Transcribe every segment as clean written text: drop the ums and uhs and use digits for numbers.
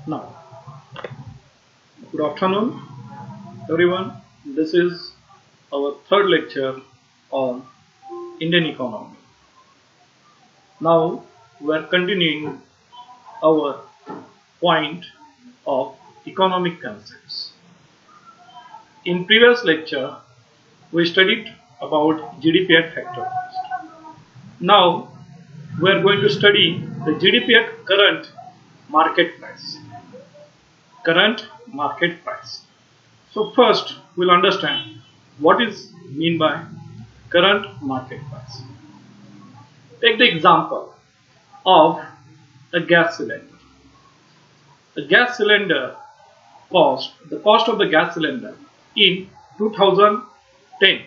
Now, good afternoon, everyone. This is our third lecture on Indian economy. Now, we are continuing our point of economic concepts. In previous lecture, we studied about GDP at factor cost. Now, we are going to study the GDP at current market price. Current market price. So first we'll understand what is mean by current market price. Take the example of a gas cylinder. The gas cylinder the cost of the gas cylinder in 2010.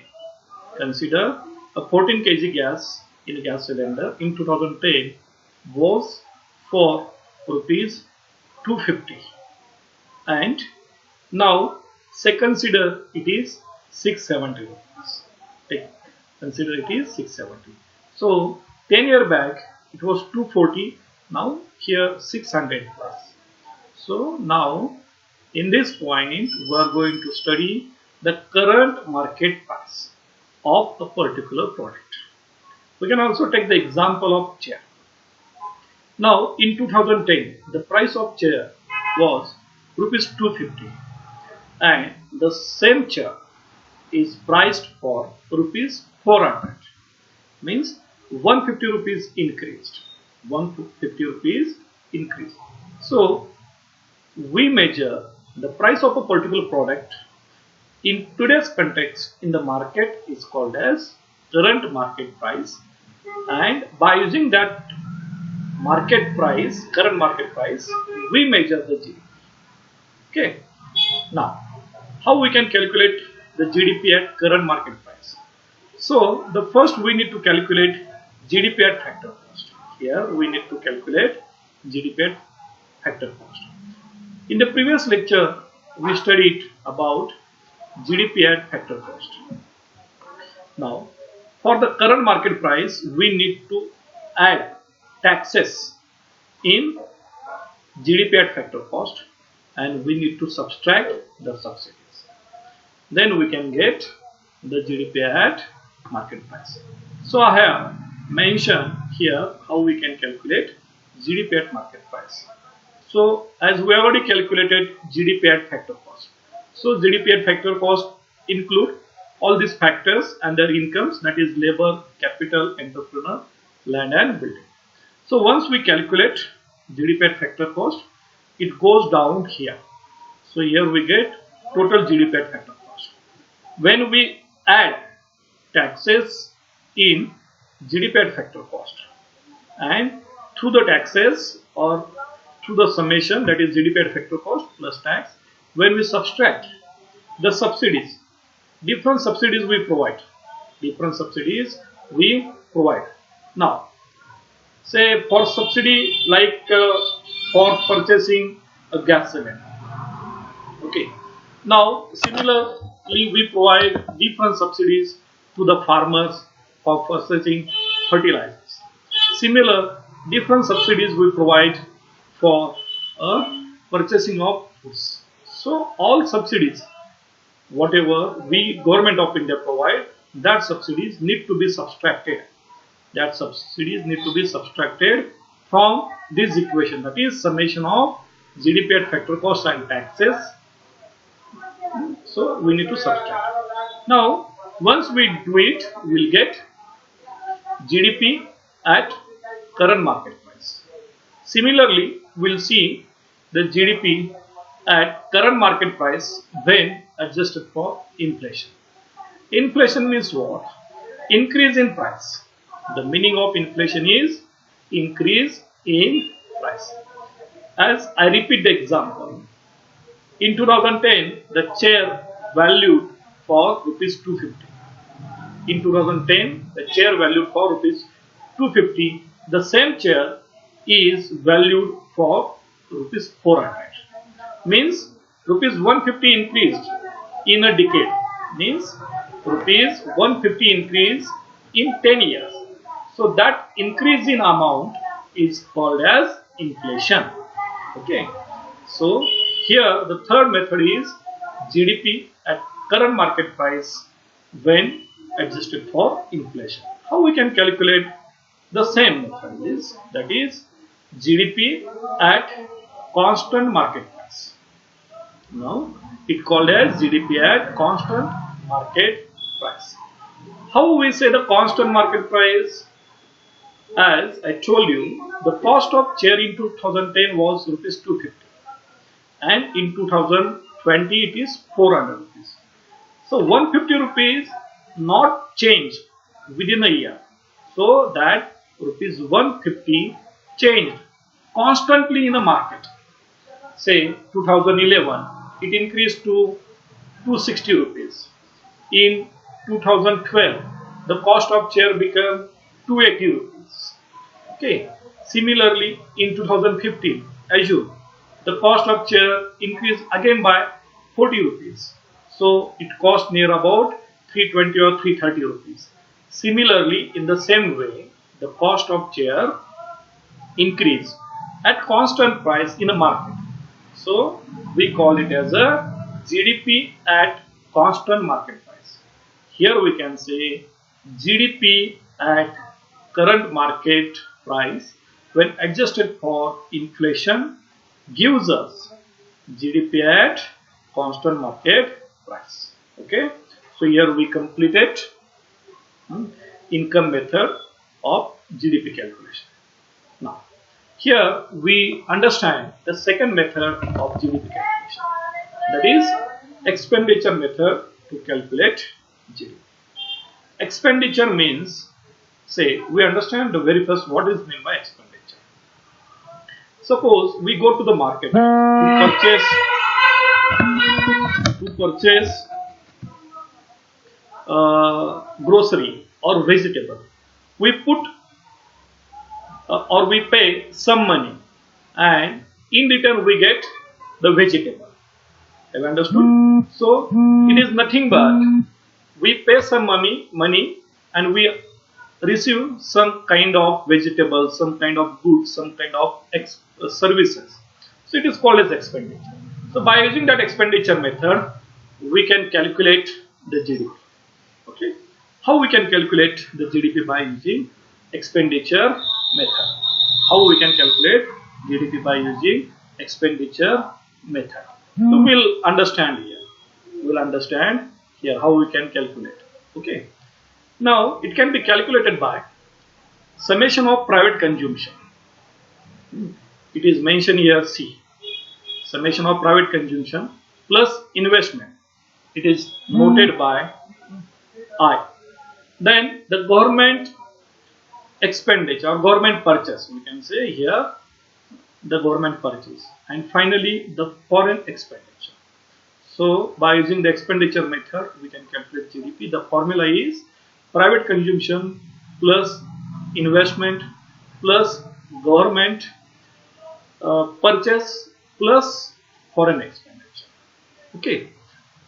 Consider a 14 kg gas in a gas cylinder in 2010 was for rupees 250. And now say consider it is 670 rupees. Consider it is 670. So 10 years back it was 240. Now here 600 plus. So now in this point we are going to study the current market price of a particular product. We can also take the example of chair. Now in 2010 the price of chair was rupees 250 and the same chair is priced for rupees 400, means 150 rupees increased. 150 rupees increased. So we measure the price of a particular product in today's context in the market is called as current market price, and by using that market price, current market price, we measure the GDP. Okay. Now, how we can calculate the GDP at current market price? So, the first we need to calculate GDP at factor cost. Here we need to calculate GDP at factor cost. In the previous lecture, we studied about GDP at factor cost. Now, for the current market price, we need to add taxes in GDP at factor cost, and we need to subtract the subsidies. Then we can get the GDP at market price. So I have mentioned here how we can calculate GDP at market price. So as we already calculated GDP at factor cost. So GDP at factor cost include all these factors and their incomes, that is labor, capital, entrepreneur, land and building. So once we calculate GDP at factor cost, it goes down here. So here we get total GDP at factor cost. When we add taxes in GDP at factor cost, and through the taxes or through the summation, that is GDP at factor cost plus tax, when we subtract the subsidies, different subsidies we provide. Now, say for subsidy like for purchasing a gas cylinder. Okay. Now similarly we provide different subsidies to the farmers for purchasing fertilizers. Similar different subsidies we provide for purchasing of foods. So all subsidies, whatever we government of India provide, that subsidies need to be subtracted. From this equation, that is summation of GDP at factor cost and taxes. So we need to subtract. Now once we do it, we will get GDP at current market price. Similarly, we will see the GDP at current market price when adjusted for inflation. Inflation means what? Increase in price. The meaning of inflation is increase in price. As I repeat the example, in 2010 the chair valued for rupees 250. In 2010 the chair valued for rupees 250. The same chair is valued for rupees 400. Means rupees 150 increased in a decade. Means rupees 150 increase in 10 years. So that increase in amount is called as inflation. Okay. So here the third method is GDP at current market price when adjusted for inflation. How we can calculate the same method is, that is GDP at constant market price. Now it called as GDP at constant market price. How we say the constant market price? As I told you, the cost of chair in 2010 was rupees 250 and in 2020 it is 400 rupees. So 150 rupees not changed within a year. So that rupees 150 changed constantly in the market. Say 2011 it increased to 260 rupees. In 2012 the cost of chair became 280 rupees. Okay. Similarly in 2015 assume the cost of chair increased again by 40 rupees. So it cost near about 320 or 330 rupees. Similarly, in the same way, the cost of chair increased at constant price in a market. So we call it as a GDP at constant market price. Here we can say GDP at current market price when adjusted for inflation gives us GDP at constant market price. Okay, so here we completed income method of GDP calculation. Now here we understand the second method of GDP calculation, that is expenditure method to calculate GDP. Expenditure means, say we understand the very first what is meant by expenditure. Suppose we go to the market to purchase grocery or vegetable. We put or we pay some money and in return we get the vegetable. Have you understood? So it is nothing but we pay some money and we receive some kind of vegetable, some kind of goods, some kind of services. So it is called as expenditure. So by using that expenditure method, we can calculate the GDP. Okay. How we can calculate the GDP by using expenditure method? How we can calculate GDP by using expenditure method? So we'll understand here. We'll understand here how we can calculate. Okay. Now it can be calculated by summation of private consumption. It is mentioned here C. Summation of private consumption plus investment. It is noted by I. Then the government expenditure or government purchase. We can say here the government purchase. And finally the foreign expenditure. So by using the expenditure method, we can calculate GDP. The formula is private consumption plus investment plus government purchase plus foreign expenditure. Okay.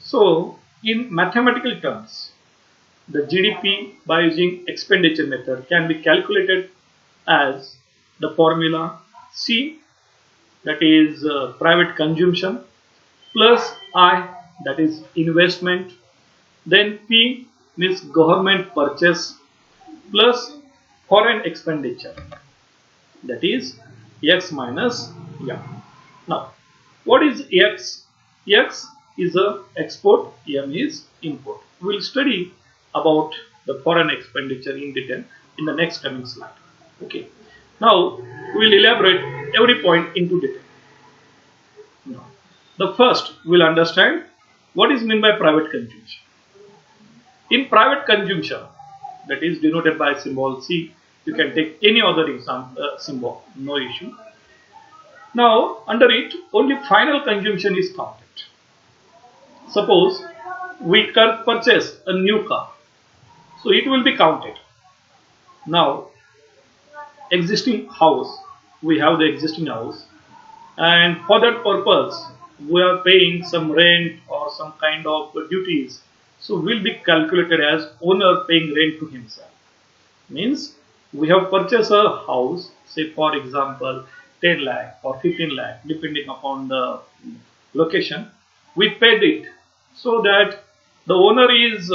So in mathematical terms, the GDP by using expenditure method can be calculated as the formula C, that is private consumption, plus I, that is investment, then P means government purchase, plus foreign expenditure, that is X minus M. Now what is X? X is a export, M is import. We will study about the foreign expenditure in detail in the next coming slide. Okay. Now we will elaborate every point into detail. Now, the first we will understand what is meant by private consumption. In private consumption, that is denoted by symbol C, you can take any other example symbol, no issue. Now under it only final consumption is counted. Suppose we purchase a new car, so it will be counted. Now existing house, we have the existing house, and for that purpose we are paying some rent or some kind of duties, so will be calculated as owner paying rent to himself. Means we have purchased a house, say for example 10 lakh or 15 lakh depending upon the location. We paid it so that the owner is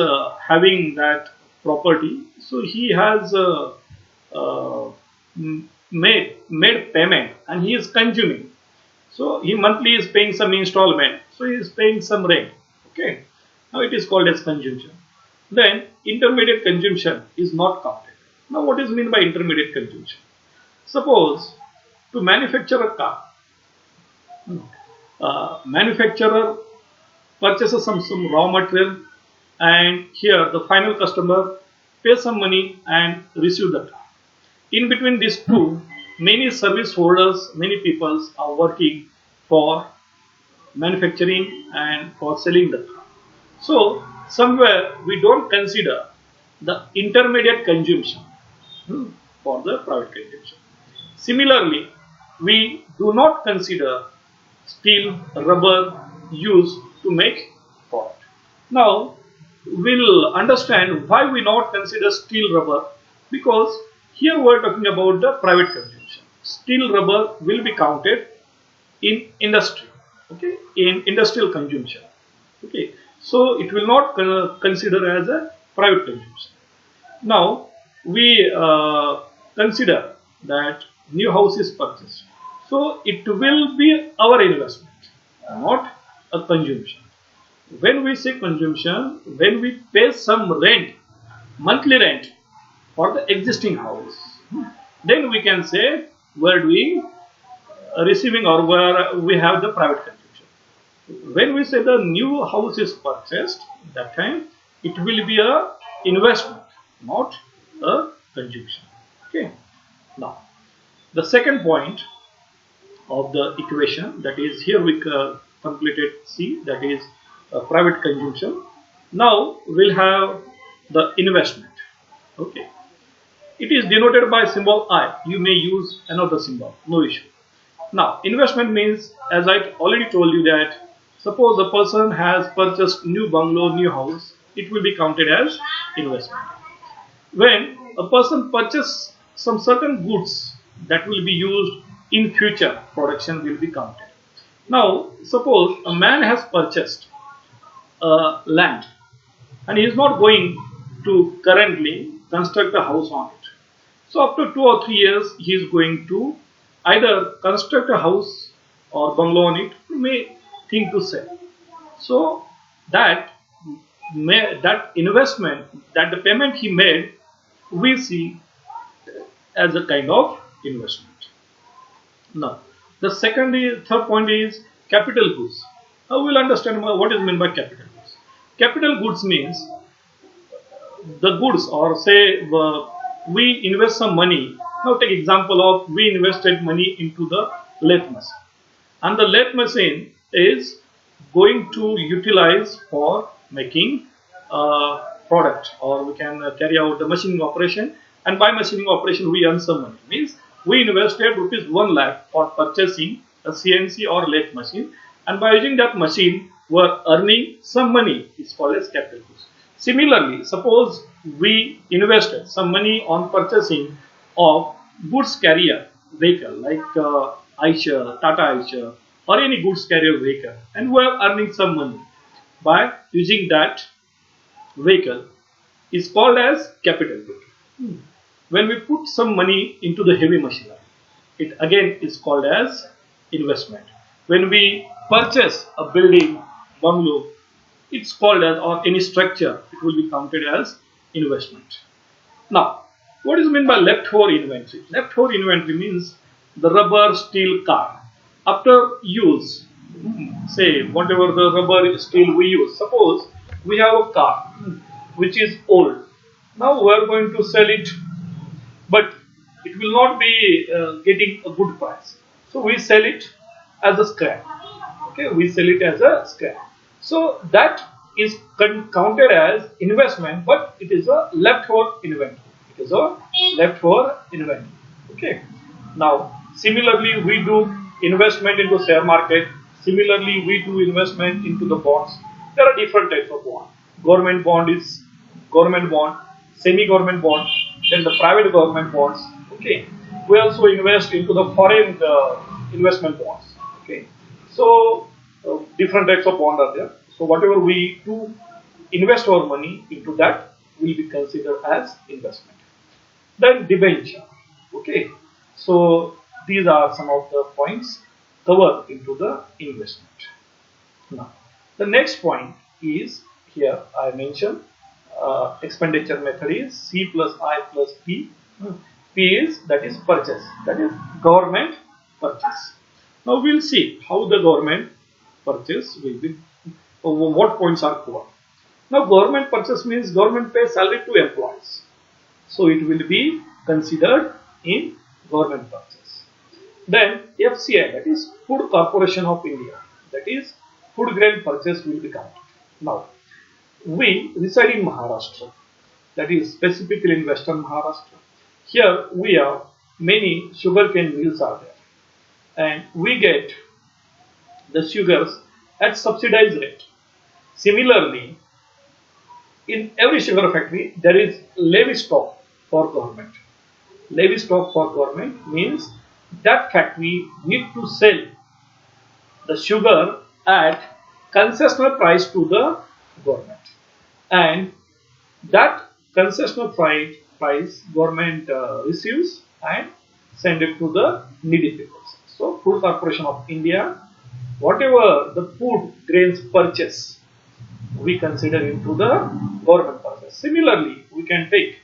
having that property, so he has uh, made payment and he is consuming. So he monthly is paying some installment, so he is paying some rent. Okay, now it is called as consumption. Then intermediate consumption is not counted. Now what is meant by intermediate consumption? Suppose to manufacture a car, manufacturer purchases some raw material, and here the final customer pays some money and receive the car. In between these two, many service holders, many people are working for manufacturing and for selling the car. So somewhere we don't consider the intermediate consumption for the private consumption. Similarly, we do not consider steel, rubber used to make product. Now, we'll understand why we not consider steel, rubber, because here we are talking about the private consumption. Steel, rubber will be counted in industry, okay, in industrial consumption, okay. So it will not consider as a private consumption. Now we consider that new house is purchased, so it will be our investment, not a consumption. When we say consumption, when we pay some rent, monthly rent for the existing house, then we can say we are doing receiving or where we have the private consumption. When we say the new house is purchased, that time it will be a investment, not a consumption. Okay. Now, the second point of the equation, that is here we completed C, that is private consumption. Now we'll have the investment. Okay. It is denoted by symbol I. You may use another symbol, no issue. Now, investment means, as I already told you, that suppose a person has purchased new bungalow, new house, it will be counted as investment. When a person purchases some certain goods that will be used in future, production will be counted. Now, suppose a man has purchased land and he is not going to currently construct a house on it. So after 2 or 3 years, he is going to either construct a house or bungalow on it, he may think to sell. So that investment, that the payment he made, we see as a kind of investment. Now, the third point is capital goods. Now we'll understand what is meant by capital goods. Capital goods means the goods, or say we invest some money. Now take example of we invested money into the lathe machine, and the lathe machine is going to utilize for making product, or we can carry out the machining operation, and by machining operation we earn some money. Means we invested rupees 1 lakh for purchasing a CNC or lathe machine, and by using that machine we are earning some money. It's called as capital goods. Similarly, suppose we invested some money on purchasing of goods carrier vehicle like Eicher, Tata Eicher, or any goods carrier vehicle, and we are earning some money by using that vehicle, is called as capital good. When we put some money into the heavy machinery, it again is called as investment. When we purchase a building, bungalow, it's called as, or any structure, it will be counted as investment. Now, what is meant by leftover inventory? Leftover inventory means the rubber, steel, car. After use, say whatever the rubber, steel we use, suppose we have a car which is old. Now we are going to sell it, but it will not be getting a good price. So we sell it as a scrap. Okay, we sell it as a scrap. So that is counted as investment, but it is a leftover inventory. It is a leftover inventory. Okay. Now, similarly, we do investment into share market. Similarly, we do investment into the bonds. There are different types of bond. Government bond is government bond, semi-government bond, then the private government bonds. Okay. we also invest into the foreign investment bonds. Okay, so different types of bond are there. So whatever we do invest our money into, that will be considered as investment. Then debenture. Okay, so these are some of the points covered into the investment. Now, the next point is, here I mentioned expenditure method is C plus I plus P. P is, that is purchase, that is government purchase. Now we'll see how the government purchase will be, what points are covered. Now government purchase means government pays salary to employees. So it will be considered in government purchase. Then FCI, that is Food Corporation of India, that is food grain purchase will be counted. Now we reside in Maharashtra, that is specifically in Western Maharashtra. Here we have many sugarcane mills are there, and we get the sugars at subsidized rate. Similarly, in every sugar factory there is levy stock for government. Levy stock for government means that factory need to sell the sugar at concessional price to the government, and that concessional price government receives and send it to the needy people. So Food Corporation of India, whatever the food grains purchase, we consider into the government purchase. Similarly, we can take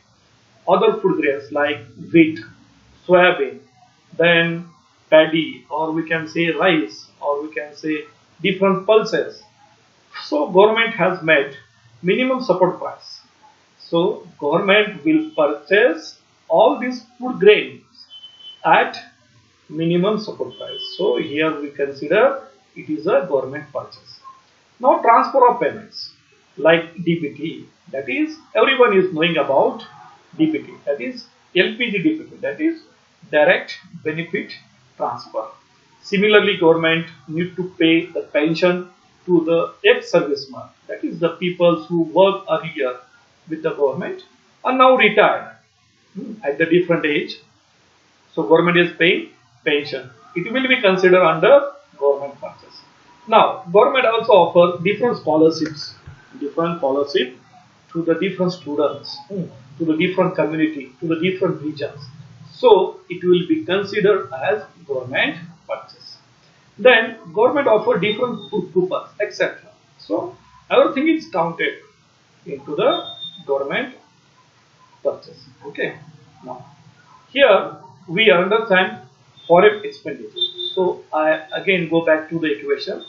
other food grains like wheat, soybean, then paddy, or we can say rice, or we can say different pulses. So government has made minimum support price. So government will purchase all these food grains at minimum support price. So here we consider it is a government purchase. Now transfer of payments like DBT, that is everyone is knowing about DBT, that is LPG DBT, that is direct benefit transfer. Similarly, government need to pay the pension to the ex-servicemen, that is the people who work earlier with the government are now retired at the different age. So government is paying pension. It will be considered under government purchase. Now government also offer different scholarships to the different students, to the different community, to the different regions. So it will be considered as government purchase. Then government offer different food coupons, etc. So everything is counted into the government purchase. Okay. Now here we understand foreign expenditure. So I again go back to the equation,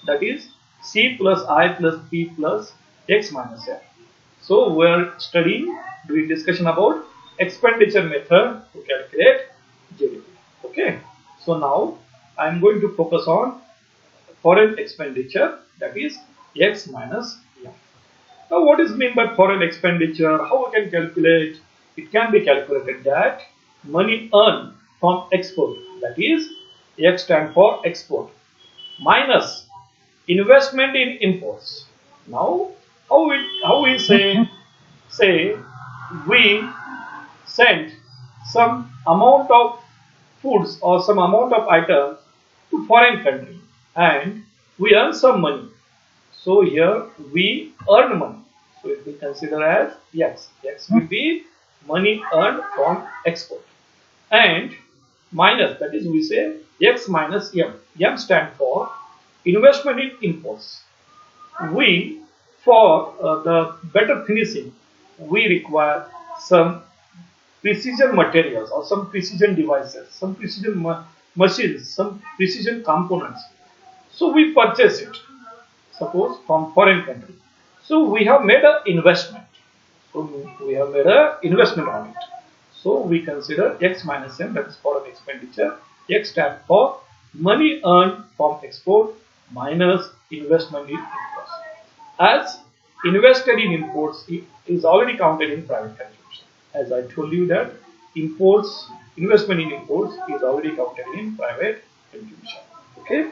that is C plus I plus P plus X minus M. So we are doing discussion about expenditure method to calculate GDP. Okay. So now I am going to focus on foreign expenditure, that is X minus M. Now what is meant by foreign expenditure? How we can calculate? It can be calculated that money earned from export, that is X stand for export, minus investment in imports. Now how we say we send some amount of foods or some amount of items to foreign country and we earn some money. So here we earn money. So it will consider as X. X will be money earned from export. And minus, that is we say X minus M. M stand for investment in imports. We, for the better finishing, we require some precision materials or some precision devices, some precision machines, some precision components. So we purchase it, suppose from foreign country. So we have made an investment. So we have made an investment on it. So we consider X minus M, that is foreign expenditure. X stand for money earned from export minus investment in imports. As invested in imports is already counted in private consumption. As I told you that investment in imports is already counted in private consumption. Okay.